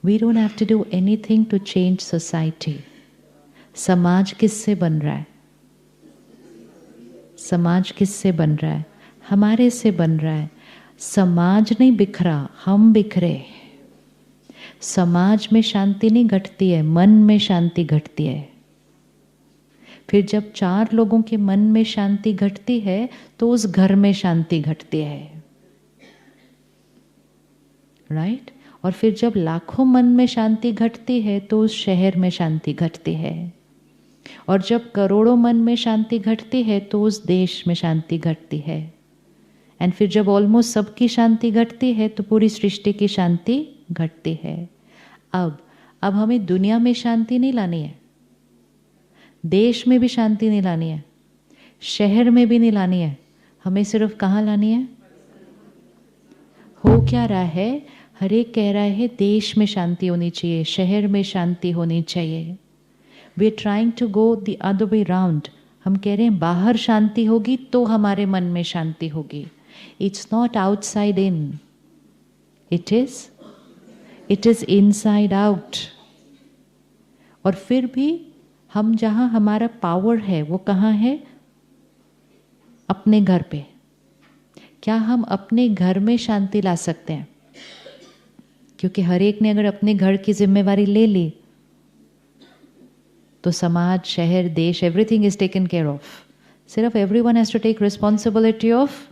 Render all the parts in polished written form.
We don't have to do anything to change society. समाज किससे बन रहा है? समाज किससे बन रहा है? हमारे से बन रहा है. समाज नहीं बिखरा, हम बिखरे. समाज में शांति नहीं घटती है, मन में शांति घटती है. फिर जब 4 लोगों के मन में शांति घटती है तो उस घर में शांति घटती है. राइट? और फिर जब लाखों मन में शांति घटती है तो उस शहर में शांति घटती है. और जब करोड़ों मन में शांति घटती है तो उस देश में शांति घटती है. एंड फिर जब ऑलमोस्ट सबकी शांति घटती है तो पूरी सृष्टि की शांति घटती है. अब हमें दुनिया में शांति नहीं लानी है, देश में भी शांति नहीं लानी है, शहर में भी नहीं लानी है. हमें सिर्फ कहाँ लानी है? हो क्या रहा है? हर एक कह रहा है देश में शांति होनी चाहिए, शहर में शांति होनी चाहिए. We are trying to go the other way round. हम कह रहे हैं बाहर शांति होगी तो हमारे मन में शांति होगी. It's not outside in, it is inside out. और फिर भी हम जहाँ हमारा पावर है वो कहाँ है? अपने घर पे. क्या हम अपने घर में शांति ला सकते हैं? क्योंकि हर एक ने अगर अपने घर की जिम्मेवारी ले ली तो समाज, शहर, देश, everything is taken care of. सिर्फ everyone has to take responsibility of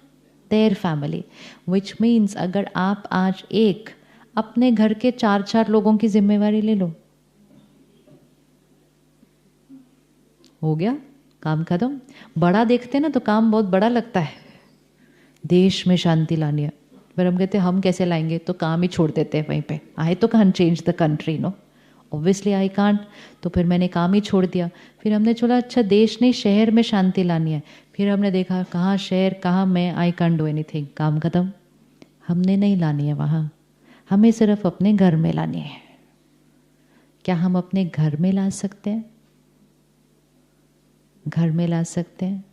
their family. Which means अगर आप आज एक अपने घर के 4 लोगों की जिम्मेवारी ले लो, हो गया काम खत्म. बड़ा देखते ना तो काम बहुत बड़ा लगता है. देश में शांति लानी है, फिर हम कहते हैं हम कैसे लाएंगे, तो काम ही छोड़ देते हैं वहीं पे. आई तो can change the country, no obviously I can't. तो फिर मैंने काम ही छोड़ दिया. फिर हमने चला अच्छा देश नहीं शहर में शांति लानी है. फिर हमने देखा कहाँ शहर, कहाँ मैं, आई कांट डू एनीथिंग. काम खत्म. हमने नहीं लानी है वहाँ, हमें सिर्फ अपने घर में लानी है. क्या हम अपने घर में ला सकते हैं? घर में ला सकते हैं.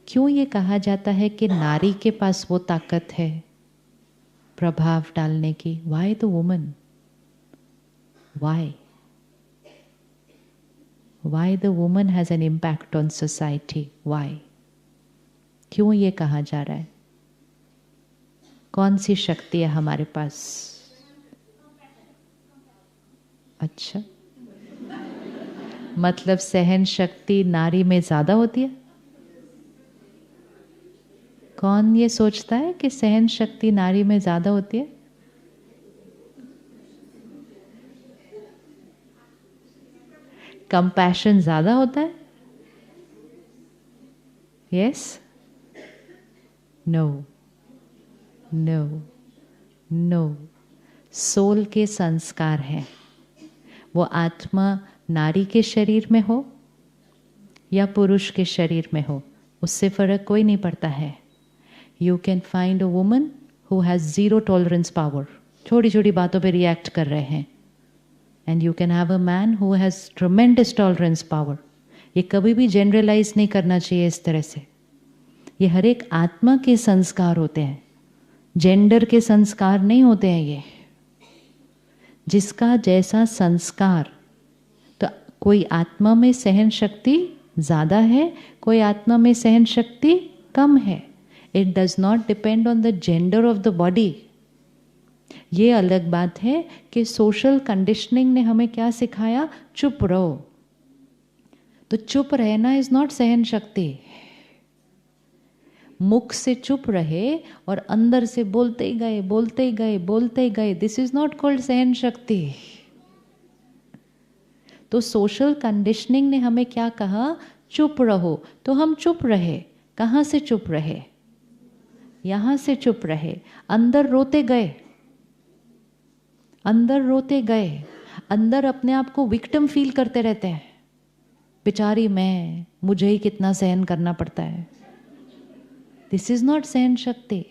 क्यों ये कहा जाता है कि नारी के पास वो ताकत है प्रभाव डालने की? Why the woman? Why the woman has an impact on society? Why? क्यों ये कहा जा रहा है? कौन सी शक्ति है हमारे पास? अच्छा, मतलब सहन शक्ति नारी में ज्यादा होती है? कौन ये सोचता है कि सहन शक्ति नारी में ज्यादा होती है? कंपैशन ज्यादा होता है? Yes? No, no, no. Soul के संस्कार हैं. वो आत्मा नारी के शरीर में हो या पुरुष के शरीर में हो, उससे फर्क कोई नहीं पड़ता है. You can find a woman who has 0 tolerance power, छोटी छोटी बातों पे रिएक्ट कर रहे हैं. And you can have a man who has tremendous tolerance power. ये कभी भी जनरलाइज नहीं करना चाहिए इस तरह से. ये हर एक आत्मा के संस्कार होते हैं, जेंडर के संस्कार नहीं होते हैं. ये जिसका जैसा संस्कार, तो कोई आत्मा में सहन शक्ति ज्यादा है, कोई आत्मा में सहन शक्ति कम है. It does not depend on the gender of the body. ये अलग बात है कि सोशल कंडीशनिंग ने हमें क्या सिखाया? चुप रहो. तो चुप रहना इज नॉट सहन शक्ति. मुख से चुप रहे और अंदर से बोलते ही गए, बोलते ही गए, बोलते ही गए, दिस इज नॉट कॉल्ड सहन शक्ति. तो सोशल कंडीशनिंग ने हमें क्या कहा? चुप रहो. तो हम चुप रहे. कहाँ से चुप रहे? यहां से चुप रहे. अंदर रोते गए, अंदर रोते गए, अंदर अपने आप को विक्टिम फील करते रहते हैं. बेचारी मैं, मुझे ही कितना सहन करना पड़ता है. दिस इज नॉट सहन शक्ति.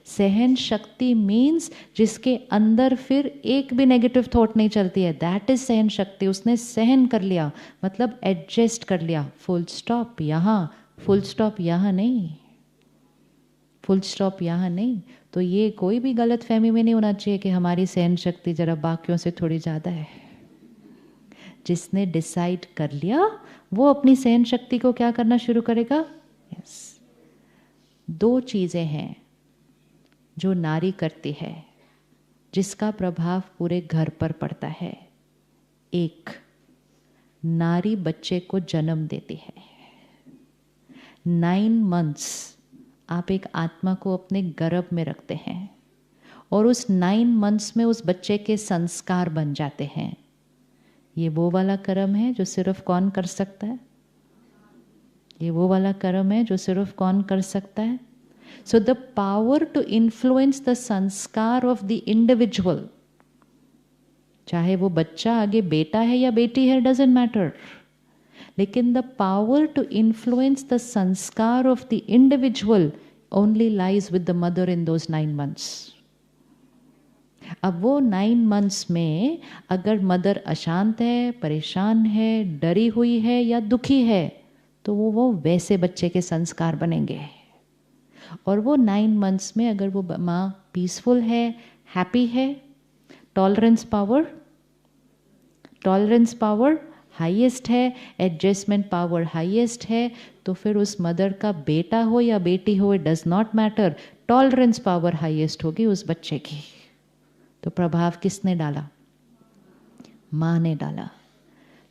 सहन शक्ति मीन्स जिसके अंदर फिर एक भी नेगेटिव थॉट नहीं चलती है, दैट इज सहन शक्ति. उसने सहन कर लिया, मतलब एडजस्ट कर लिया. Full stop. यहाँ फुल स्टॉप, यहाँ नहीं. फुल स्टॉप यहाँ नहीं। तो ये कोई भी गलत फहमी में नहीं होना चाहिए कि हमारी सहन शक्ति जरा बाकियों से थोड़ी ज़्यादा है। जिसने डिसाइड कर लिया वो अपनी सहन शक्ति को क्या करना शुरू करेगा। यस। दो चीज़ें हैं जो नारी करती है जिसका प्रभाव पूरे घर पर पड़ता है। एक, नारी बच्चे को जन्म देती है। 9 months आप एक आत्मा को अपने गर्भ में रखते हैं और उस 9 months में उस बच्चे के संस्कार बन जाते हैं। ये वो वाला कर्म है जो सिर्फ कौन कर सकता है। ये वो वाला कर्म है जो सिर्फ कौन कर सकता है। So the power to influence the संस्कार of the individual, चाहे वो बच्चा आगे बेटा है या बेटी है, doesn't matter, लेकिन the power to influence the संस्कार of the individual only lies with the mother in those 9 months. अब वो 9 months में अगर मदर अशांत है, परेशान है, डरी हुई है या दुखी है तो वो वैसे बच्चे के संस्कार बनेंगे। और वो 9 months में अगर वो माँ पीसफुल है, हैप्पी है, टॉलरेंस पावर हाईएस्ट है, एडजस्टमेंट पावर हाईएस्ट है, तो फिर उस मदर का बेटा हो या बेटी हो, it does not matter, tolerance power highest होगी उस बच्चे की। तो प्रभाव किसने डाला। माँ ने डाला।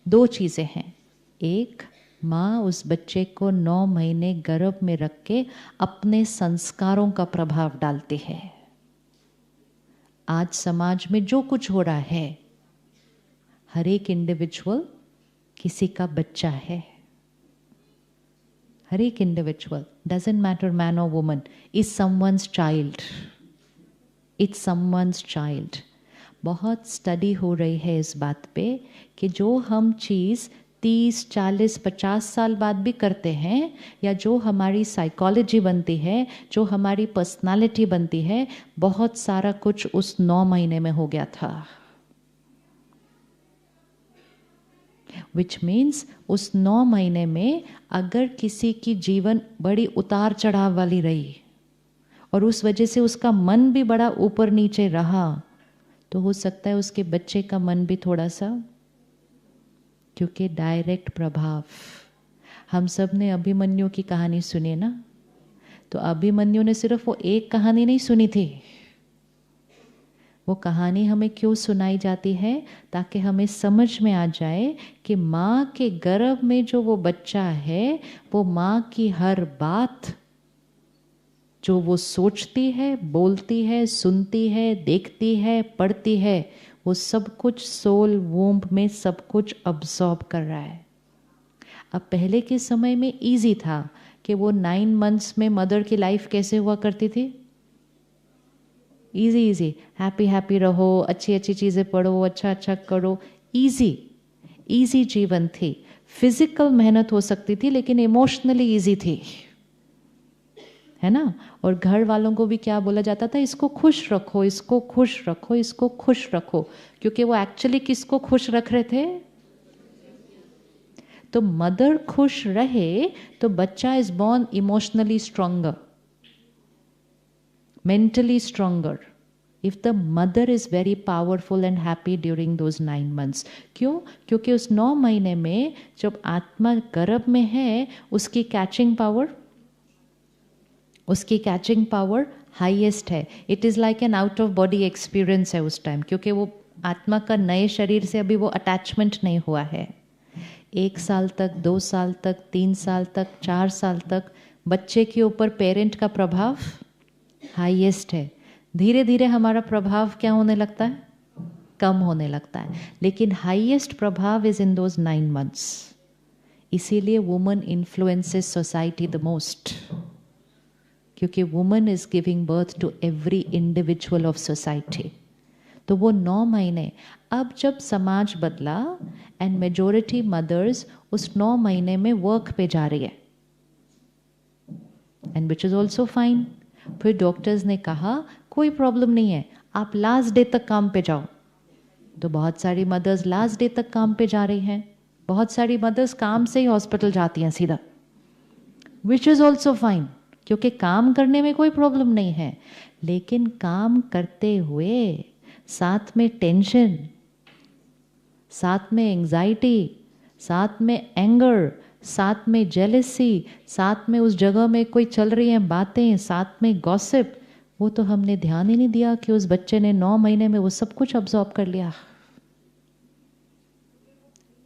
दो चीज़ें हैं। एक, माँ उस बच्चे को 9 महीने गर्भ में रख के अपने संस्कारों का प्रभाव डालती है। आज समाज में जो कुछ हो रहा है, हर एक इंडिविजुअल किसी का बच्चा है। हर एक इंडिविजुअल, डजंट मैटर मैन और woman, is someone's child. It's someone's child. बहुत स्टडी हो रही है इस बात पे कि जो हम चीज़ 30, 40, 50 साल बाद भी करते हैं, या जो हमारी साइकोलॉजी बनती है, जो हमारी पर्सनालिटी बनती है, बहुत सारा कुछ उस 9 महीने में हो गया था। विच मीन्स उस 9 महीने में अगर किसी की जीवन बड़ी उतार चढ़ाव वाली रही और उस वजह से उसका मन भी बड़ा ऊपर नीचे रहा, तो हो सकता है उसके बच्चे का मन भी थोड़ा सा, क्योंकि डायरेक्ट प्रभाव। हम सब ने अभिमन्यु की कहानी सुनी ना, तो अभिमन्यु ने सिर्फ वो एक कहानी नहीं सुनी थी। वो कहानी हमें क्यों सुनाई जाती है, ताकि हमें समझ में आ जाए कि माँ के गर्भ में जो वो बच्चा है, वो माँ की हर बात जो वो सोचती है, बोलती है, सुनती है, देखती है, पढ़ती है, वो सब कुछ सोल वोम्ब में सब कुछ अब्सॉर्ब कर रहा है। अब पहले के समय में इजी था कि वो 9 months में मदर की लाइफ कैसे हुआ करती थी। इजी, हैप्पी रहो, अच्छी चीज़ें पढ़ो, अच्छा करो, इजी जीवन थी। फिजिकल मेहनत हो सकती थी लेकिन इमोशनली इजी थी, है ना। और घर वालों को भी क्या बोला जाता था, इसको खुश रखो, इसको खुश रखो, इसको खुश रखो, क्योंकि वो एक्चुअली किसको खुश रख रहे थे। तो मदर खुश रहे तो बच्चा is born emotionally stronger, mentally stronger if the mother is very powerful and happy during those 9 months. क्यों? क्योंकि उस 9 महीने में जब आत्मा गर्भ में है, उसकी कैचिंग पावर हाईएस्ट है। It is like an out of body experience है उस टाइम, क्योंकि वो आत्मा का नए शरीर से अभी वो अटैचमेंट नहीं हुआ है। 1 साल तक, 2 साल तक, 3 साल तक, 4 साल तक बच्चे के ऊपर पेरेंट का प्रभाव हाईएस्ट है। धीरे धीरे हमारा प्रभाव क्या होने लगता है, कम होने लगता है, लेकिन हाईएस्ट प्रभाव इज इन दोज 9 months। इसीलिए woman influences society the most, क्योंकि woman is giving birth to every individual of society. तो वो 9 महीने, अब जब समाज बदला एंड मेजोरिटी मदर्स उस 9 महीने में वर्क पे जा रही है, and which is also fine. फिर डॉक्टर्स ने कहा कोई प्रॉब्लम नहीं है, आप लास्ट डे तक काम पे जाओ। तो बहुत सारी मदर्स लास्ट डे तक काम पे जा रही हैं, बहुत सारी मदर्स काम से ही हॉस्पिटल जाती हैं सीधा, विच इज ऑल्सो फाइन। क्योंकि काम करने में कोई प्रॉब्लम नहीं है, लेकिन काम करते हुए साथ में टेंशन, साथ में एंजाइटी, साथ में एंगर, साथ में जेलसी, साथ में उस जगह में कोई चल रही हैं बातें, साथ में गॉसिप, वो तो हमने ध्यान ही नहीं दिया कि उस बच्चे ने 9 महीने में वो सब कुछ अब्सॉर्ब कर लिया।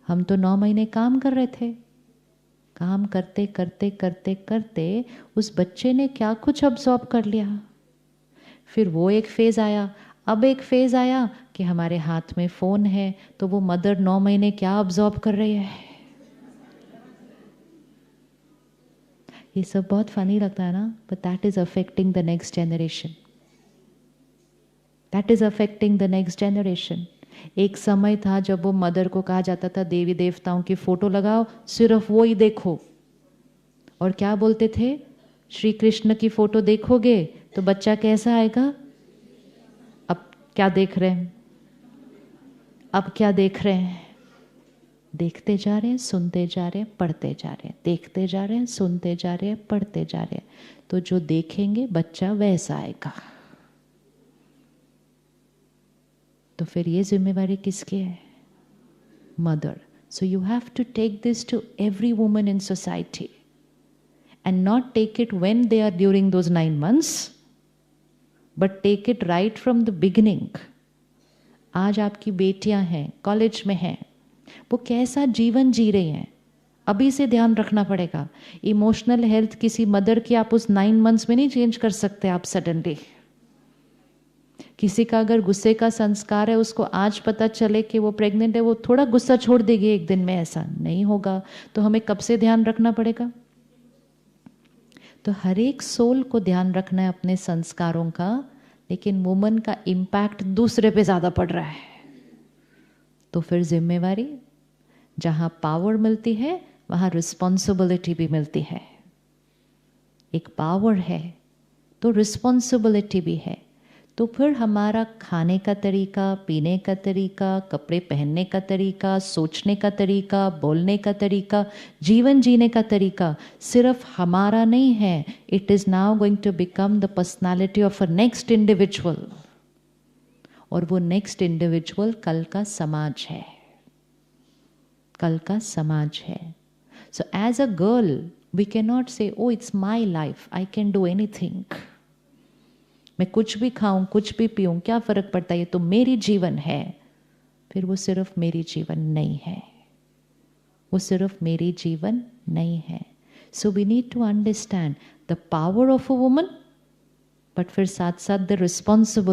हम तो 9 महीने काम कर रहे थे, काम करते करते करते करते उस बच्चे ने क्या कुछ अब्सॉर्ब कर लिया। फिर वो एक फेज आया, अब एक फेज आया कि हमारे हाथ में फोन है, तो वो मदर 9 महीने क्या अब्सॉर्ब कर रही है। ये सब बहुत फनी लगता है ना, but that is affecting the next generation, that is affecting the next generation. एक समय था जब वो मदर को कहा जाता था देवी देवताओं की फोटो लगाओ, सिर्फ वो ही देखो, और क्या बोलते थे, श्री कृष्ण की फोटो देखोगे तो बच्चा कैसा आएगा। अब क्या देख रहे हैं, अब क्या देख रहे हैं, देखते जा रहे हैं, सुनते जा रहे हैं, पढ़ते जा रहे हैं, देखते जा रहे हैं, सुनते जा रहे हैं, पढ़ते जा रहे हैं, तो जो देखेंगे बच्चा वैसा आएगा। तो फिर ये जिम्मेवारी किसकी है, mother. So you have to take this to every woman in society and not take it when they are during those 9 months, but take it right from the beginning. आज आपकी बेटियां हैं, कॉलेज में हैं, वो कैसा जीवन जी रही हैं, अभी से ध्यान रखना पड़ेगा। इमोशनल हेल्थ किसी मदर की आप उस 9 months में नहीं चेंज कर सकते आप सडनली। किसी का अगर गुस्से का संस्कार है, उसको आज पता चले कि वो प्रेग्नेंट है, वो थोड़ा गुस्सा छोड़ देगी एक दिन में, ऐसा नहीं होगा। तो हमें कब से ध्यान रखना पड़ेगा। तो हर एक सोल को ध्यान रखना है अपने संस्कारों का, लेकिन वुमन का इम्पैक्ट दूसरे पे ज्यादा पड़ रहा है। तो फिर जिम्मेवारी, जहां पावर मिलती है वहां रिस्पॉन्सिबिलिटी भी मिलती है। एक पावर है तो रिस्पॉन्सिबिलिटी भी है। तो फिर हमारा खाने का तरीका, पीने का तरीका, कपड़े पहनने का तरीका, सोचने का तरीका, बोलने का तरीका, जीवन जीने का तरीका सिर्फ हमारा नहीं है। It is now going to become the personality of a next individual, और वो नेक्स्ट इंडिविजुअल कल का समाज है, कल का समाज है। So as a girl we can not say oh it's my life, I can do anything, मैं कुछ भी खाऊं, कुछ भी पीऊं, क्या फर्क पड़ता है, ये तो मेरी जीवन है। फिर वो सिर्फ मेरी जीवन नहीं है, वो सिर्फ मेरी जीवन नहीं है। So we need to understand the power of a woman, but फिर साथ साथ द रिस्पॉन्सिबल